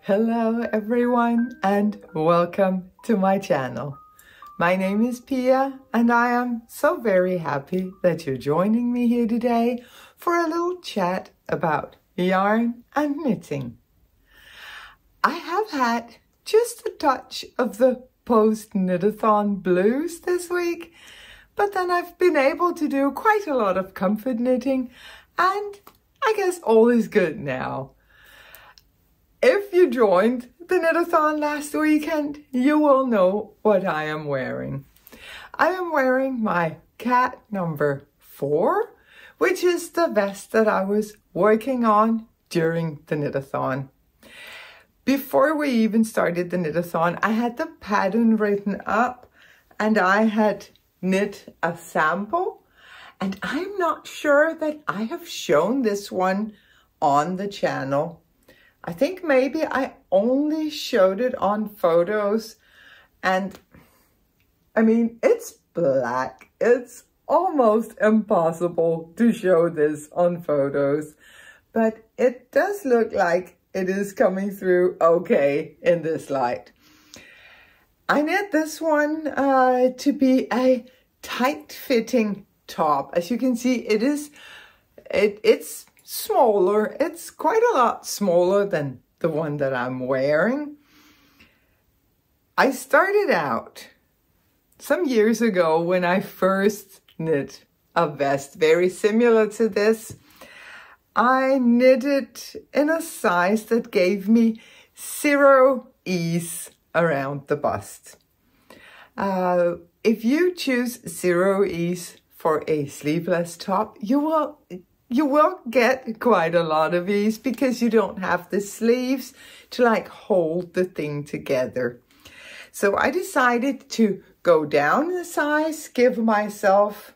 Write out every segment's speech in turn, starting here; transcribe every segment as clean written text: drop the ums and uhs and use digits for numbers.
Hello everyone and welcome to my channel. My name is Pia and I am so very happy that you're joining me here today for a little chat about yarn and knitting. I have had just a touch of the post-knit-a-thon blues this week, but then I've been able to do quite a lot of comfort knitting and I guess all is good now. If you joined the knit-a-thon last weekend, you will know what I am wearing. I am wearing my cat number 4, which is the vest that I was working on during the knit-a-thon. Before we even started the knit-a-thon, I had the pattern written up and I had knit a sample. And I'm not sure that I have shown this one on the channel. I think maybe I only showed it on photos, and I mean, it's black. It's almost impossible to show this on photos, but it does look like it is coming through okay in this light. I knit this one to be a tight-fitting top. As you can see, it's smaller. It's quite a lot smaller than the one that I'm wearing. I started out some years ago when I first knit a vest very similar to this. I knit it in a size that gave me 0 ease around the bust. If you choose 0 ease for a sleeveless top, you will get quite a lot of ease because you don't have the sleeves to like hold the thing together. So I decided to go down in size, give myself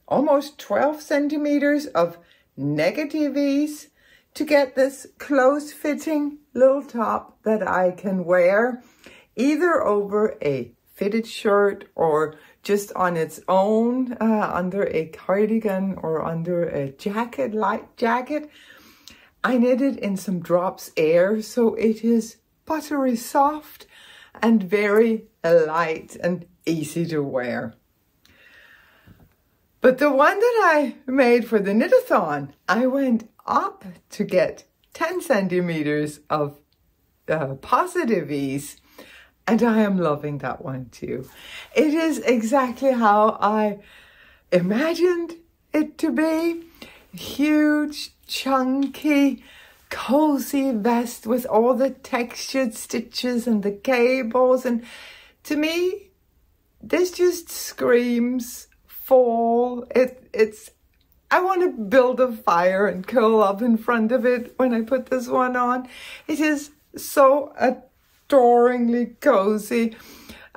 almost 12 centimeters of negative ease to get this close-fitting little top that I can wear either over a fitted shirt or just on its own, under a cardigan or under a jacket, light jacket. I knit it in some drops air, so it is buttery soft and very light and easy to wear. But the one that I made for the knit-a-thon, I went up to get 10 centimeters of positive ease. And I am loving that one too. It is exactly how I imagined it to be. Huge, chunky, cozy vest with all the textured stitches and the cables. And to me, this just screams fall. I want to build a fire and curl up in front of it when I put this one on. It is so adoringly cozy,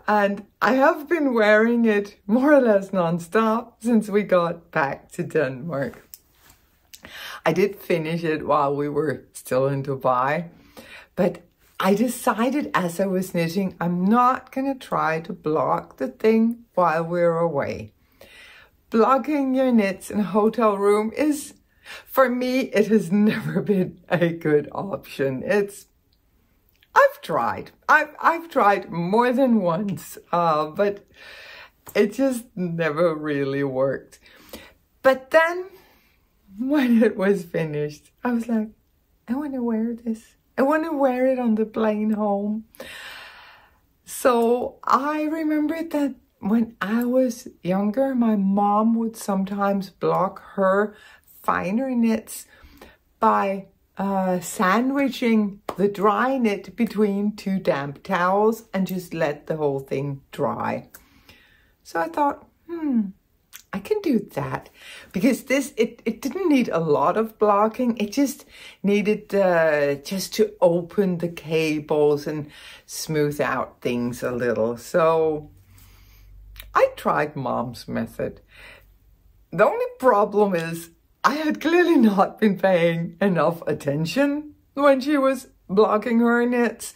and I have been wearing it more or less non-stop since we got back to Denmark. I did finish it while we were still in Dubai, but I decided as I was knitting, I'm not gonna try to block the thing while we're away. Blocking your knits in a hotel room is, for me, it has never been a good option. I've tried more than once, but it just never really worked. But then when it was finished, I was like, I want to wear this. I want to wear it on the plane home. So I remembered that when I was younger, my mom would sometimes block her finer knits by sandwiching the dry knit between 2 damp towels and just let the whole thing dry. So I thought, I can do that because it didn't need a lot of blocking. It just needed just to open the cables and smooth out things a little. So I tried Mom's method. The only problem is I had clearly not been paying enough attention when she was blocking her knits.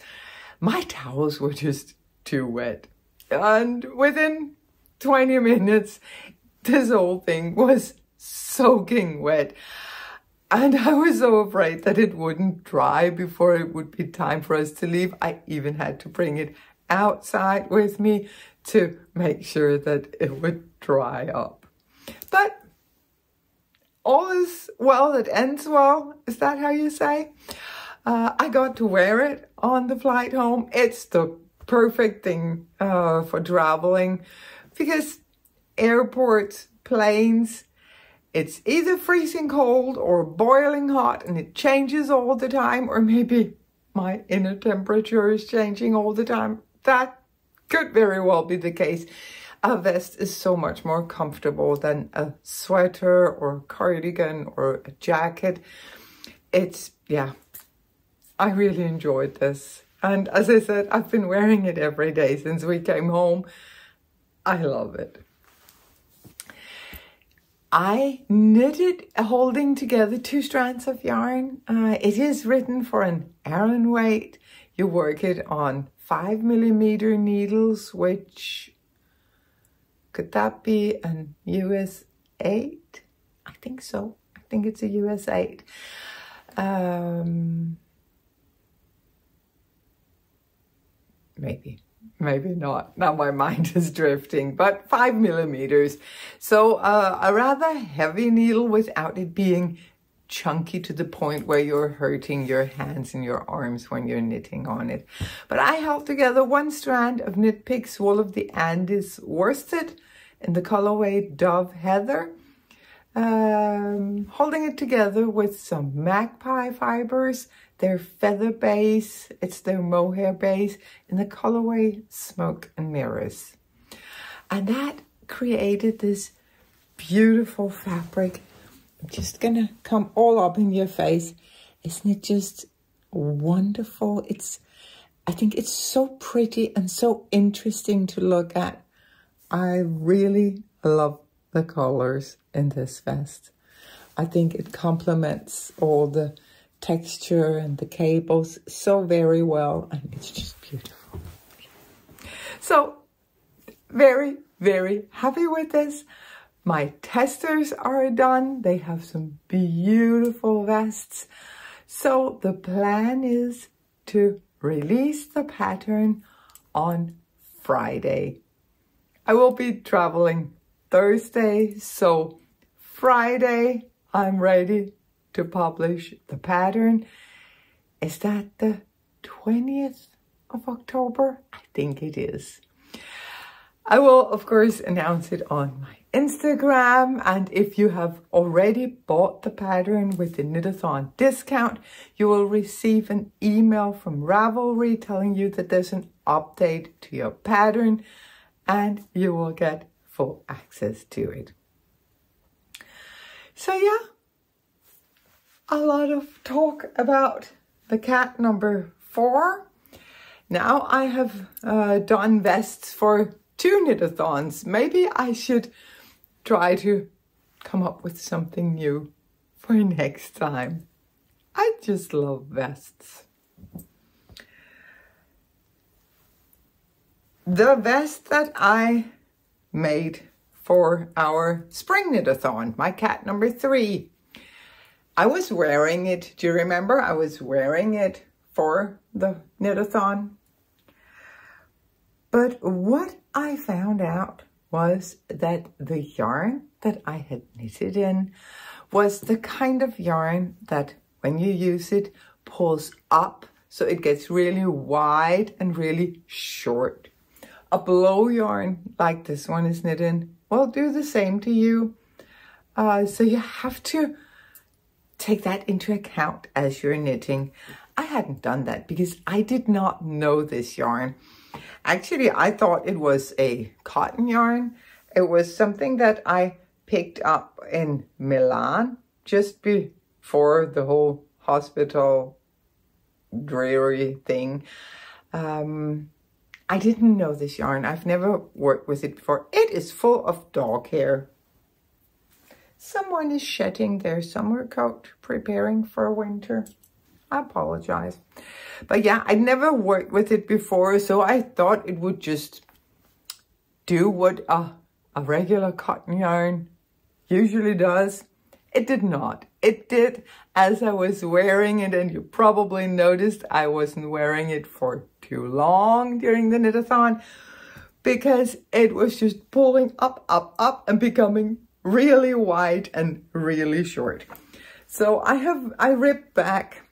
My towels were just too wet. And within 20 minutes, this whole thing was soaking wet. And I was so afraid that it wouldn't dry before it would be time for us to leave. I even had to bring it outside with me to make sure that it would dry up. But all is well that ends well. Is that how you say? I got to wear it on the flight home. It's the perfect thing for traveling, because airports, planes, it's either freezing cold or boiling hot, and it changes all the time, or maybe my inner temperature is changing all the time. That could very well be the case. A vest is so much more comfortable than a sweater or a cardigan or a jacket. It's, yeah, I really enjoyed this. And as I said, I've been wearing it every day since we came home. I love it. I knitted holding together 2 strands of yarn. It is written for an Aran weight. You work it on 5mm needles, which, could that be an US 8? I think so. I think it's a US 8. Maybe not. Now my mind is drifting, but 5mm. So a rather heavy needle without it being chunky to the point where you're hurting your hands and your arms when you're knitting on it. But I held together 1 strand of Knit Picks Wool of the Andes worsted in the colorway Dove Heather, holding it together with some magpie fibers, their feather base, it's their mohair base, in the colorway Smoke and Mirrors. And that created this beautiful fabric. I'm just gonna come all up in your face. Isn't it just wonderful? I think it's so pretty and so interesting to look at. I really love the colors in this vest. I think it complements all the texture and the cables so very well, and it's just beautiful. So very, very happy with this. My testers are done. They have some beautiful vests. So the plan is to release the pattern on Friday. I will be traveling Thursday, so Friday I'm ready to publish the pattern. Is that the 20th of October? I think it is. I will, of course, announce it on my Instagram. And if you have already bought the pattern with the Knit-a-thon discount, you will receive an email from Ravelry telling you that there's an update to your pattern, and you will get full access to it. So yeah, a lot of talk about the cat number 4. Now I have done vests for 2 knit-a-thons. Maybe I should try to come up with something new for next time. I just love vests. The vest that I made for our spring knit-a-thon, my cat number 3. I was wearing it, do you remember? I was wearing it for the knit-a-thon. But what I found out was that the yarn that I had knitted in was the kind of yarn that when you use it pulls up, so it gets really wide and really short. A blow yarn like this one is knit in will do the same to you. So you have to take that into account as you're knitting. I hadn't done that because I did not know this yarn. Actually, I thought it was a cotton yarn. It was something that I picked up in Milan just before the whole hospital dreary thing. I didn't know this yarn. I've never worked with it before. It is full of dog hair. Someone is shedding their summer coat, preparing for winter. I apologize. But yeah, I'd never worked with it before, so I thought it would just do what a regular cotton yarn usually does, It did not. It did as I was wearing it, and you probably noticed I wasn't wearing it for too long during the knit-a-thon because it was just pulling up, up, up and becoming really wide and really short. So I ripped back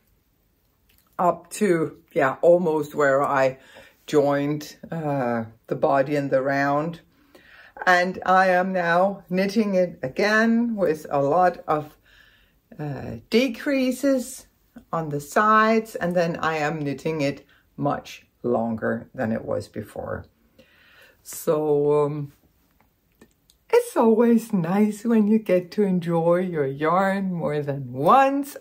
up to, yeah, almost where I joined the body and the round. And I am now knitting it again with a lot of decreases on the sides, and then I am knitting it much longer than it was before. So it's always nice when you get to enjoy your yarn more than once.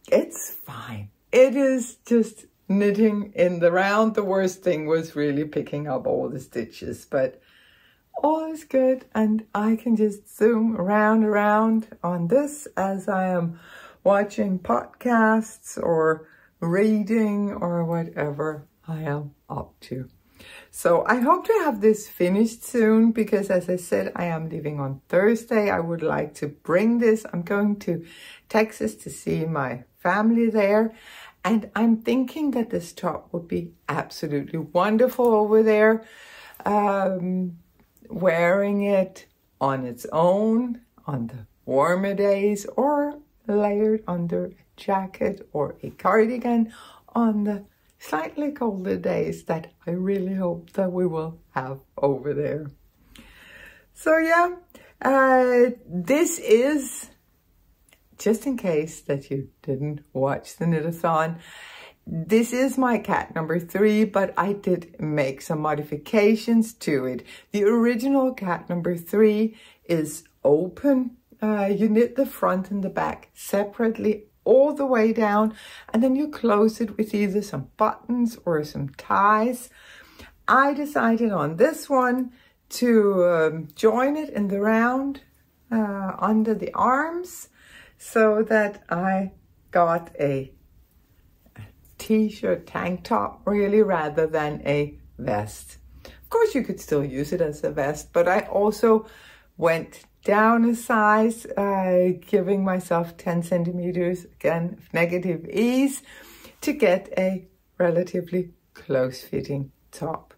It's fine. It is just knitting in the round. The worst thing was really picking up all the stitches, but all is good, and I can just zoom around on this as I am watching podcasts or reading or whatever I am up to. So I hope to have this finished soon because, as I said, I am leaving on Thursday. I would like to bring this. I'm going to Texas to see my family there. And I'm thinking that this top would be absolutely wonderful over there. Wearing it on its own on the warmer days, or layered under a jacket or a cardigan on the slightly colder days that I really hope that we will have over there. So yeah, this is, just in case that you didn't watch the knit-a-thon, this is my cat number 3, but I did make some modifications to it. The original cat number 3 is open. You knit the front and the back separately all the way down, and then you close it with either some buttons or some ties. I decided on this one to join it in the round under the arms, so that I got a t-shirt tank top really, rather than a vest. Of course you could still use it as a vest, but I also went down a size, giving myself 10 centimeters, again, negative ease, to get a relatively close-fitting top.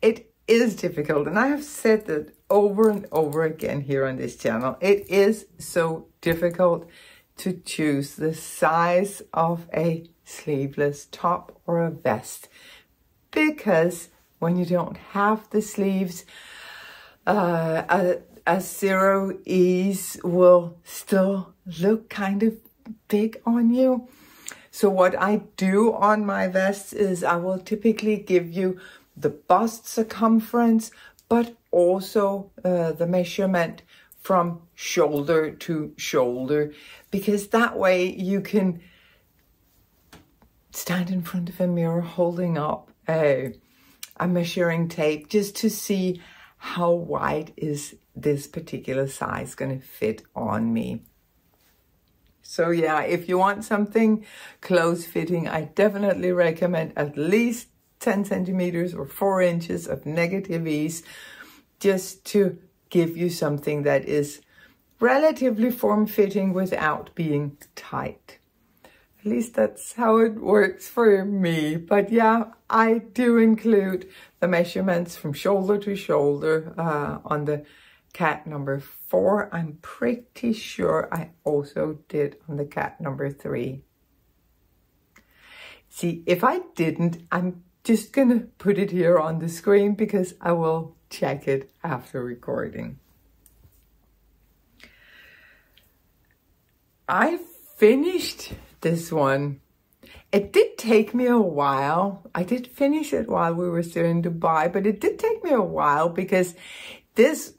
It is difficult, and I have said that over and over again here on this channel. It is so difficult to choose the size of a sleeveless top or a vest, because when you don't have the sleeves, a zero ease will still look kind of big on you. So what I do on my vests is I will typically give you the bust circumference, but also the measurement from shoulder to shoulder, because that way you can stand in front of a mirror holding up a measuring tape just to see how wide is this particular size going to fit on me. So yeah, if you want something close fitting, I definitely recommend at least 10 centimeters or 4 inches of negative ease, just to give you something that is relatively form-fitting without being tight. At least that's how it works for me. But yeah, I do include the measurements from shoulder to shoulder on the cat number 4. I'm pretty sure I also did on the cat number 3. See, if I didn't, I'm just gonna put it here on the screen because I will check it after recording. I finished this one. It did take me a while. I did finish it while we were still in Dubai, but it did take me a while because this,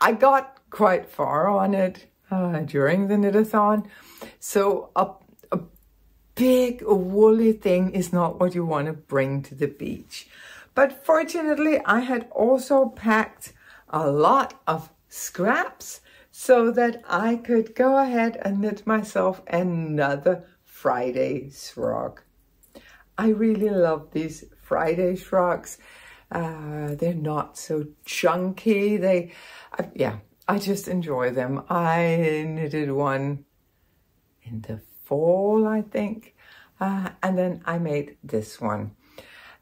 I got quite far on it during the knit-a-thon. So a big woolly thing is not what you want to bring to the beach. But fortunately, I had also packed a lot of scraps so that I could go ahead and knit myself another Friday shrug. I really love these Friday shrugs. They're not so chunky. Yeah, I just enjoy them. I knitted one in the fall, I think, and then I made this one.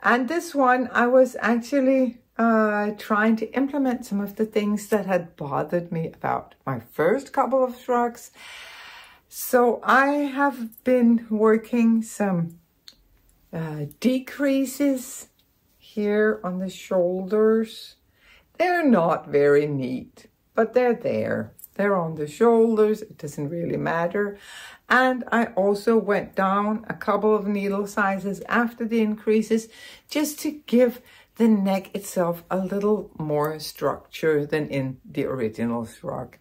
And this one, I was actually trying to implement some of the things that had bothered me about my first couple of shrugs. So I have been working some decreases here on the shoulders. They're not very neat, but they're there. They're on the shoulders. It doesn't really matter. And I also went down a couple of needle sizes after the increases just to give the neck itself a little more structure than in the original shrug.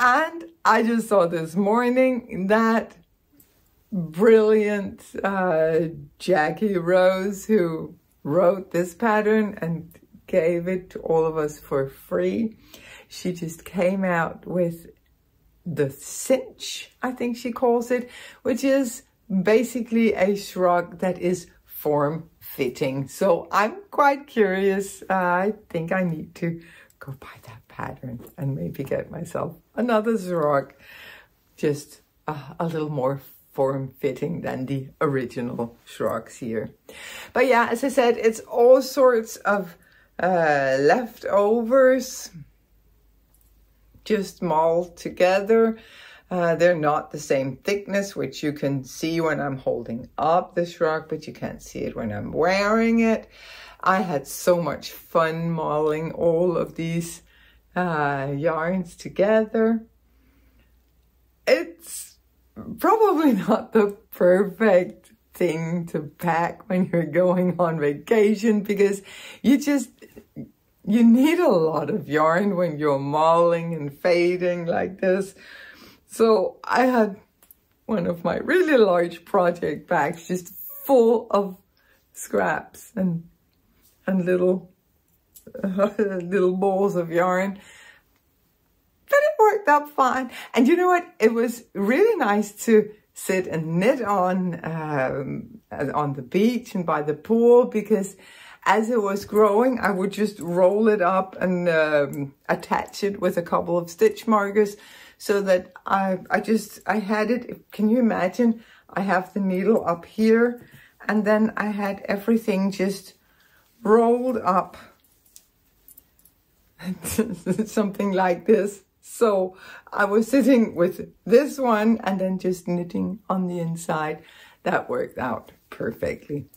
And I just saw this morning that brilliant Jackie Rose, who wrote this pattern and gave it to all of us for free. She just came out with the cinch, I think she calls it, which is basically a shrug that is form-fitting. So I'm quite curious. I think I need to go buy that pattern and maybe get myself another shrug, just a little more form-fitting than the original shrugs here. But yeah, as I said, it's all sorts of leftovers, just mauled together. They're not the same thickness, which you can see when I'm holding up the shrug, but you can't see it when I'm wearing it. I had so much fun mauling all of these yarns together. It's probably not the perfect thing to pack when you're going on vacation, because you need a lot of yarn when you're mauling and fading like this. So I had one of my really large project bags just full of scraps and little little balls of yarn. But it worked out fine. And you know what? It was really nice to sit and knit on the beach and by the pool, because as it was growing, I would just roll it up and attach it with a couple of stitch markers, so that I had it. Can you imagine? I have the needle up here, and then I had everything just rolled up, something like this. So I was sitting with this one and then just knitting on the inside. That worked out perfectly.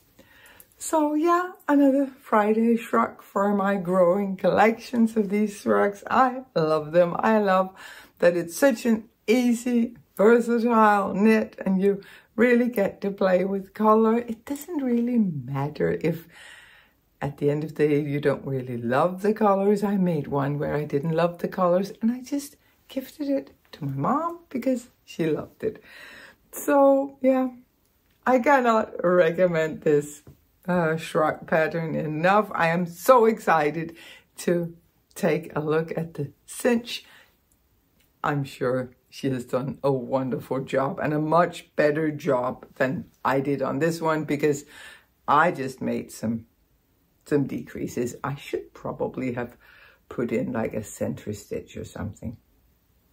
So yeah, another Friday shrug for my growing collections of these shrugs. I love them. I love that it's such an easy, versatile knit, and you really get to play with color. It doesn't really matter if at the end of the day you don't really love the colors. I made one where I didn't love the colors, and I just gifted it to my mom because she loved it. So yeah, I cannot recommend this shrug pattern enough. I am so excited to take a look at the cinch. I'm sure she has done a wonderful job, and a much better job than I did on this one, because I just made some decreases. I should probably have put in like a center stitch or something.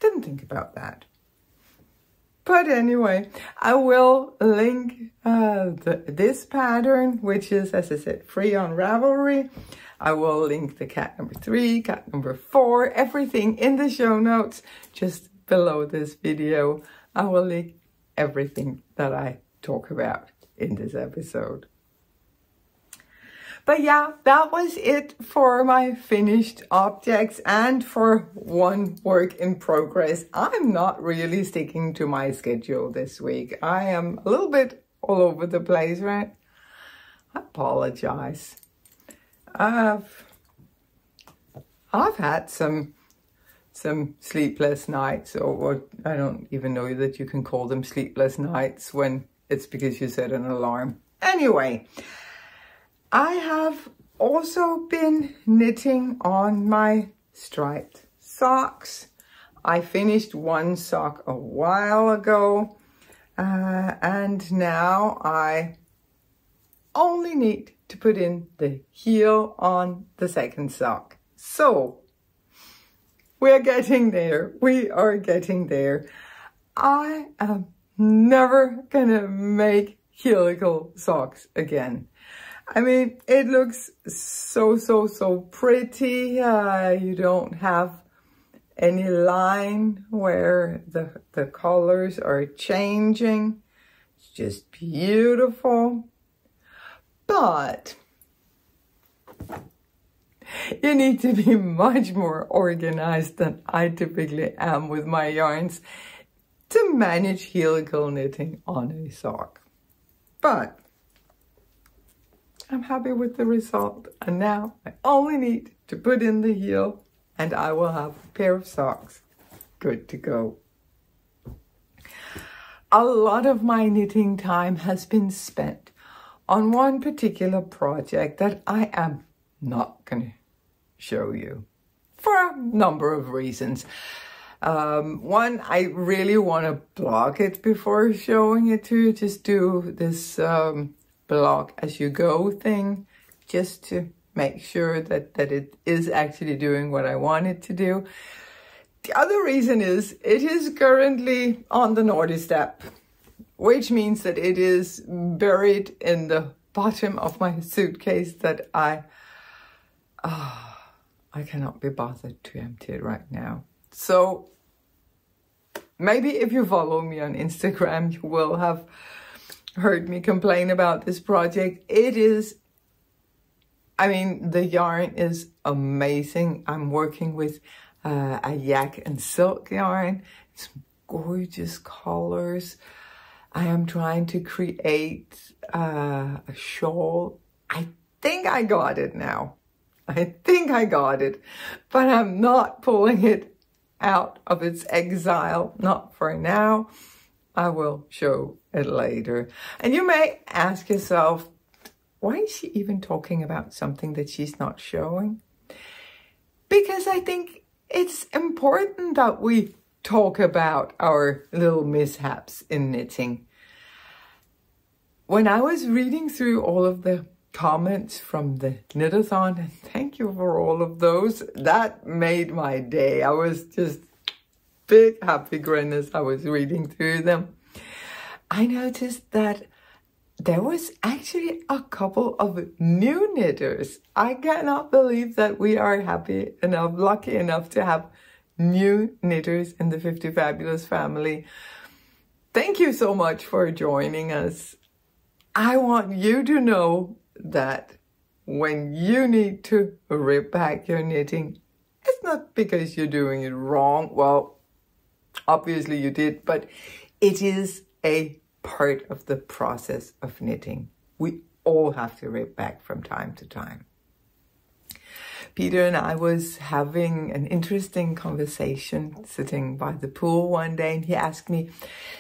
Didn't think about that. But anyway, I will link this pattern, which is, as I said, free on Ravelry. I will link the cat number 3, cat number 4, everything in the show notes just below this video. I will link everything that I talk about in this episode. But yeah, that was it for my finished objects and for one work in progress. I'm not really sticking to my schedule this week. I am a little bit all over the place, right? I apologize. I've had some sleepless nights, or I don't even know that you can call them sleepless nights when it's because you set an alarm. Anyway, I have also been knitting on my striped socks. I finished one sock a while ago, and now I only need to put in the heel on the second sock. So we're getting there. We are getting there. I am never gonna make helical socks again. I mean, it looks so pretty. You don't have any line where the colors are changing. It's just beautiful. But you need to be much more organized than I typically am with my yarns to manage helical knitting on a sock. But I'm happy with the result, and now I only need to put in the heel and I will have a pair of socks good to go. A lot of my knitting time has been spent on one particular project that I am not going to show you for a number of reasons. One, I really want to blog it before showing it to you. Just do this blog as you go thing, just to make sure that it is actually doing what I want it to do. The other reason is it is currently on the naughty step, which means that it is buried in the bottom of my suitcase that I cannot be bothered to empty it right now. So maybe if you follow me on Instagram, you will have heard me complain about this project. It is, I mean, the yarn is amazing. I'm working with a yak and silk yarn. It's gorgeous colors. I am trying to create a shawl. I think I got it now. I think I got it, but I'm not pulling it out of its exile, not for now. I will show it later. And you may ask yourself, why is she even talking about something that she's not showing? Because I think it's important that we talk about our little mishaps in knitting. When I was reading through all of the comments from the Knitathon, and thank you for all of those, that made my day. I was just big happy grin as I was reading through them. I noticed that there was actually a couple of new knitters. I cannot believe that we are happy enough, lucky enough to have new knitters in the Fiftyfabulous family. Thank you so much for joining us. I want you to know that when you need to rip back your knitting, it's not because you're doing it wrong. Well, obviously you did, but it is a part of the process of knitting. We all have to rip back from time to time. Peter and I was having an interesting conversation sitting by the pool one day, and he asked me,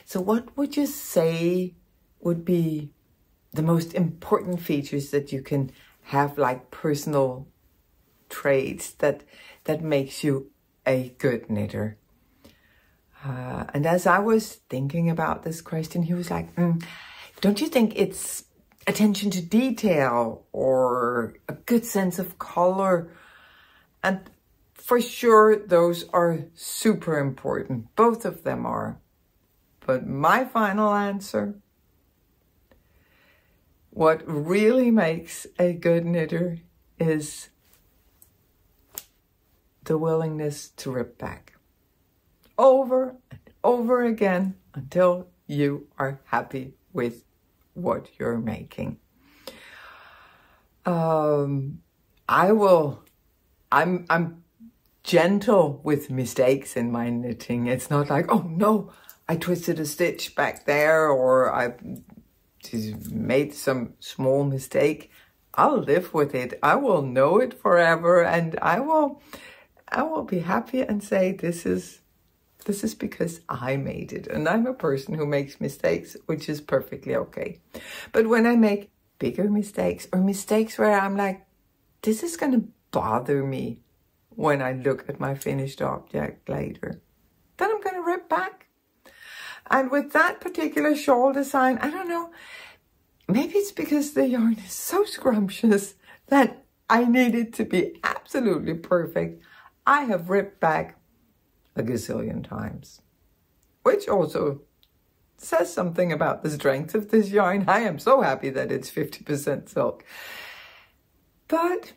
so what would you say would be the most important features that you can have, like personal traits that makes you a good knitter? And as I was thinking about this question, he was like, don't you think it's attention to detail or a good sense of color? And for sure, those are super important. Both of them are. But my final answer, what really makes a good knitter is the willingness to rip back over and over again until you are happy with what you're making. I'm gentle with mistakes in my knitting. It's not like, oh no, I twisted a stitch back there, or I just made some small mistake. I'll live with it. I will know it forever, and I will be happy and say this is because I made it, and I'm a person who makes mistakes, which is perfectly okay. But when I make bigger mistakes, or mistakes where I'm like, this is going to bother me when I look at my finished object later, then I'm going to rip back. And with that particular shawl design, I don't know, maybe it's because the yarn is so scrumptious that I need it to be absolutely perfect. I have ripped back a gazillion times, which also says something about the strength of this yarn. I am so happy that it's 50% silk. But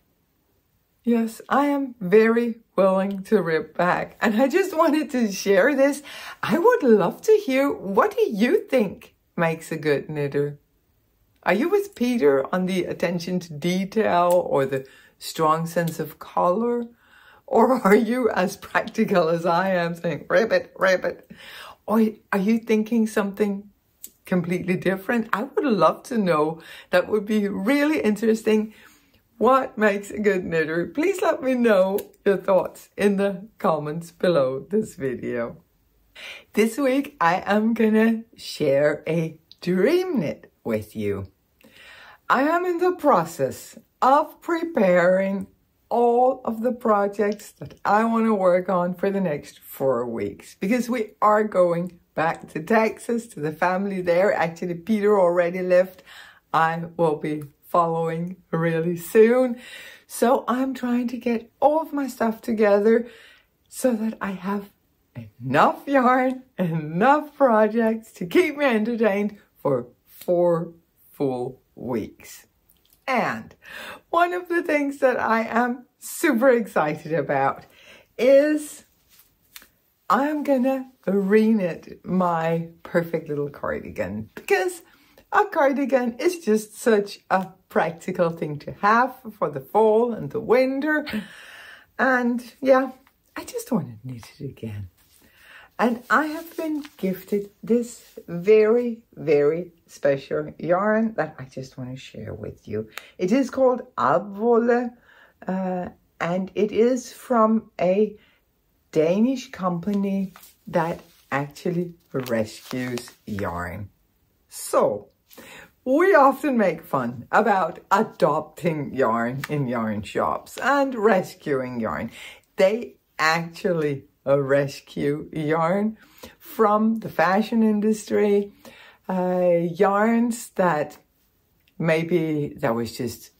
yes, I am very willing to rip back. And I just wanted to share this. I would love to hear, what do you think makes a good knitter? Are you with Peter on the attention to detail or the strong sense of color? Or are you as practical as I am, saying, rip it, rip it? Or are you thinking something completely different? I would love to know. That would be really interesting. What makes a good knitter? Please let me know your thoughts in the comments below this video. This week, I am gonna share a dream knit with you. I am in the process of preparing all of the projects that I want to work on for the next 4 weeks, because we are going back to Texas, to the family there. Actually, Peter already left. I will be following really soon. So I'm trying to get all of my stuff together so that I have enough yarn, enough projects to keep me entertained for 4 full weeks. And one of the things that I am super excited about is I'm gonna reknit my perfect little cardigan, because a cardigan is just such a practical thing to have for the fall and the winter. And yeah, I just want to knit it again. And I have been gifted this very, very special yarn that I just want to share with you. It is called Alpwolle, and it is from a Danish company that actually rescues yarn. So, we often make fun about adopting yarn in yarn shops and rescuing yarn. They actually rescue yarn from the fashion industry, yarns that maybe that was just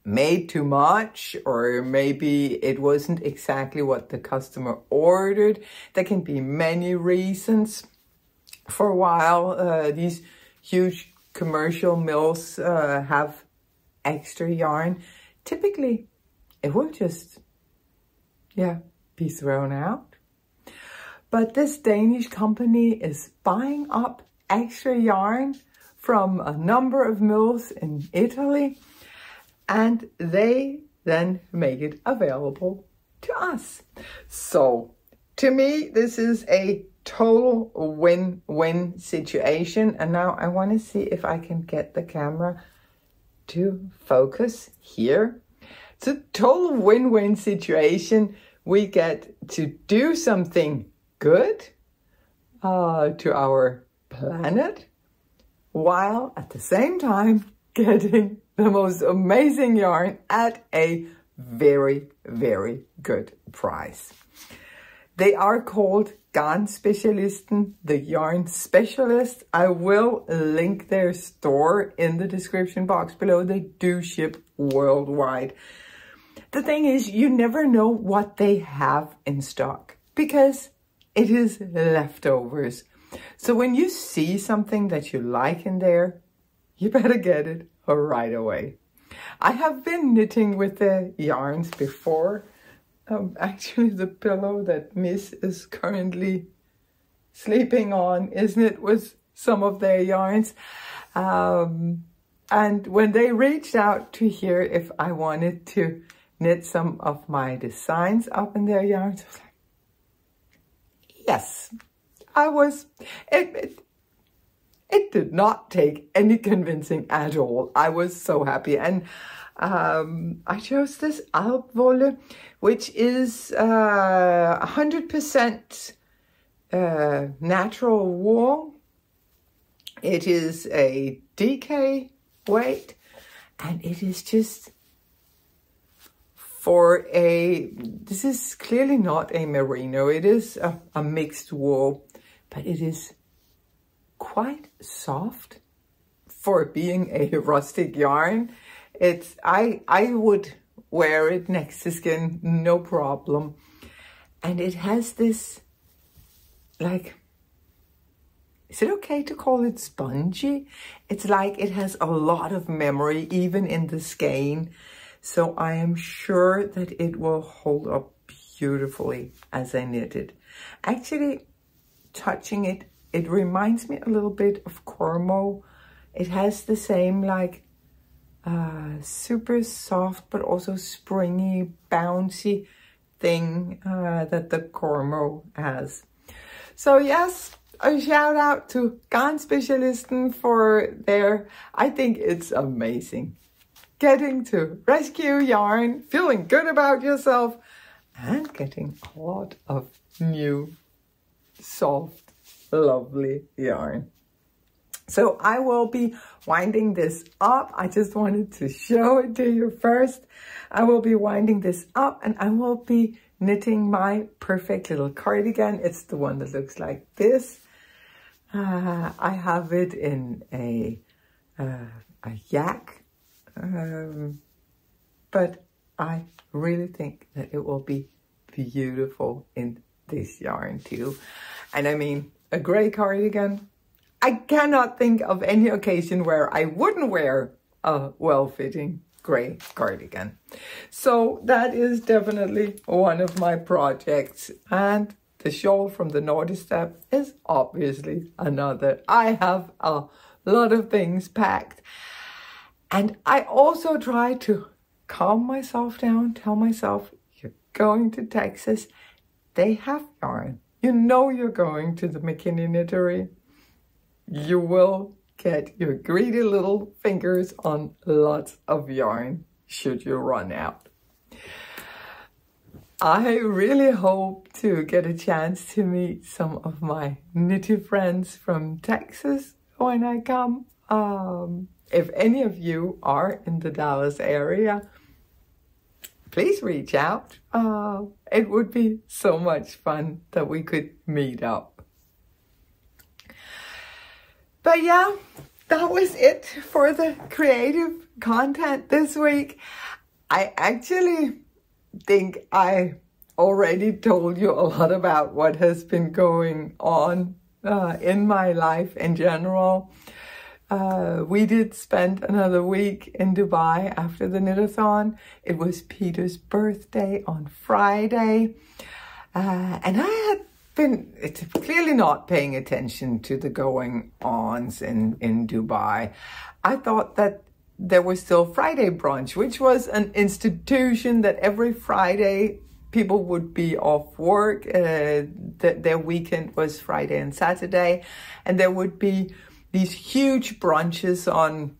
made too much, or maybe it wasn't exactly what the customer ordered. There can be many reasons. For a while, these huge commercial mills have extra yarn. Typically, it will just, be thrown out. But this Danish company is buying up extra yarn from a number of mills in Italy, and they then make it available to us. So, to me, this is a total win-win situation. And now I want to see if I can get the camera to focus here. It's a total win-win situation. We get to do something good to our planet, while at the same time getting the most amazing yarn at a very, very good price. They are called Garnspezialisten, the yarn specialist. I will link their store in the description box below. They do ship worldwide. The thing is, you never know what they have in stock, because it is leftovers. So when you see something that you like in there, you better get it right away. I have been knitting with the yarns before. Actually, the pillow that Miss is currently sleeping on is knit with some of their yarns. And when they reached out to hear if I wanted to knit some of my designs up in their yarns, I was like, yes, I was. It did not take any convincing at all. I was so happy. And I chose this Alpwolle, which is 100% natural wool. It is a DK weight, and it is just for this is clearly not a merino. It is a mixed wool, but it is quite soft for being a rustic yarn. I would wear it next to skin, no problem. And it has this like, is it okay to call it spongy? It's like it has a lot of memory, even in the skein. So I am sure that it will hold up beautifully as I knit it. Actually, touching it, it reminds me a little bit of Cormo. It has the same like super soft, but also springy, bouncy thing that the Cormo has. So yes, a shout out to Garnspecialisten for their, I think it's amazing. Getting to rescue yarn, feeling good about yourself, and getting a lot of new, soft, lovely yarn. So I will be winding this up. I just wanted to show it to you first. I will be winding this up and I will be knitting my perfect little cardigan. It's the one that looks like this. I have it in a yak, but I really think that it will be beautiful in this yarn too. And I mean, a gray cardigan, I cannot think of any occasion where I wouldn't wear a well-fitting gray cardigan. So that is definitely one of my projects. And the shawl from the Naughty Step is obviously another. I have a lot of things packed. And I also try to calm myself down, tell myself, you're going to Texas, they have yarn. You know you're going to the McKinney Knittery. You will get your greedy little fingers on lots of yarn should you run out. I really hope to get a chance to meet some of my knitty friends from Texas when I come. If any of you are in the Dallas area, please reach out. It would be so much fun that we could meet up. But yeah, that was it for the creative content this week. I actually think I already told you a lot about what has been going on in my life in general. We did spend another week in Dubai after the knit-a-thon. It was Peter's birthday on Friday. And I had been clearly not paying attention to the going-ons in Dubai. I thought that there was still Friday brunch, which was an institution that every Friday people would be off work. Their weekend was Friday and Saturday. And there would be these huge brunches on,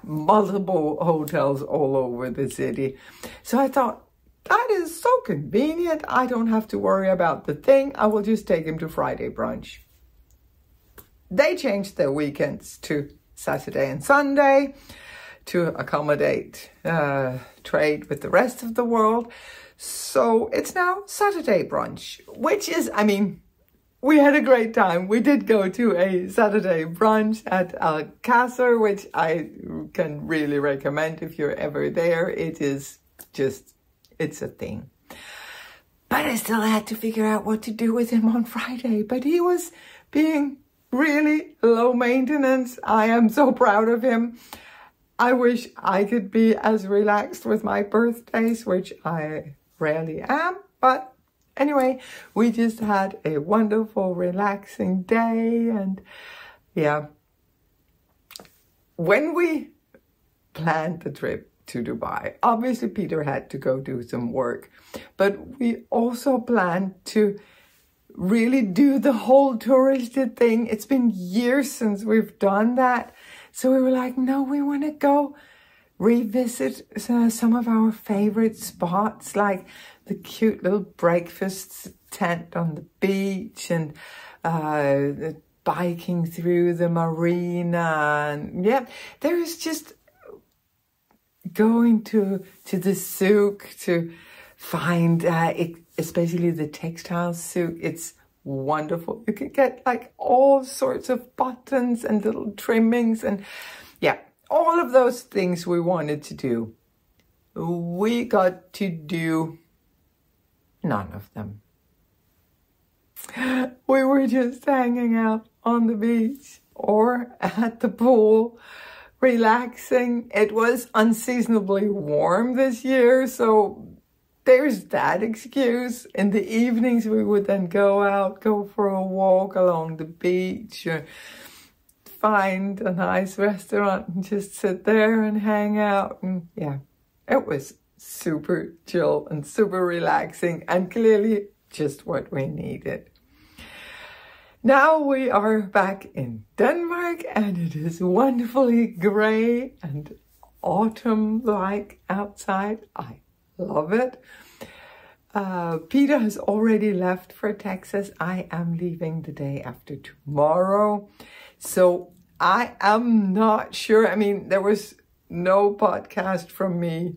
multiple hotels all over the city. So I thought, that is so convenient. I don't have to worry about the thing. I will just take him to Friday brunch. They changed their weekends to Saturday and Sunday to accommodate trade with the rest of the world. So it's now Saturday brunch, which is, I mean, we had a great time. We did go to a Saturday brunch at Alcázar, which I can really recommend if you're ever there. It is just, it's a thing. But I still had to figure out what to do with him on Friday. But he was being really low maintenance. I am so proud of him. I wish I could be as relaxed with my birthdays, which I rarely am. But anyway, we just had a wonderful, relaxing day. And yeah, when we planned the trip to Dubai, obviously Peter had to go do some work, but we also planned to really do the whole touristy thing. It's been years since we've done that. So we were like, no, we want to go revisit some of our favorite spots, like the cute little breakfast tent on the beach and biking through the marina. And yeah, there is just going to the souk to find, especially the textile souk. It's wonderful. You can get like all sorts of buttons and little trimmings and yeah, all of those things we wanted to do. We got to do none of them. we were just hanging out on the beach or at the pool, relaxing. It was unseasonably warm this year, so there's that excuse. In the evenings, we would then go for a walk along the beach, or find a nice restaurant and just sit there and hang out. And yeah, it was super chill and super relaxing, and clearly just what we needed. Now we are back in Denmark, and it is wonderfully gray and autumn-like outside. I love it. Peter has already left for Texas. I am leaving the day after tomorrow. So I am not sure. I mean, there was no podcast from me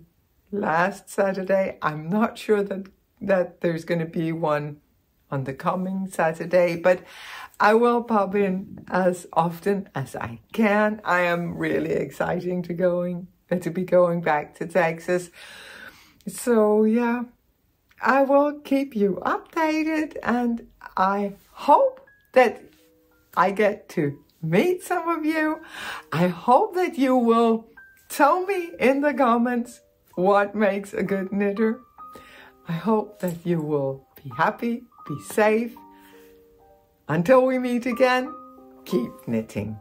last Saturday. I'm not sure that there's going to be one on the coming Saturday, but I will pop in as often as I can. I am really excited to be going back to Texas. So yeah, I will keep you updated, and I hope that I get to meet some of you. I hope that you will tell me in the comments what makes a good knitter. I hope that you will be happy, be safe. Until we meet again, keep knitting.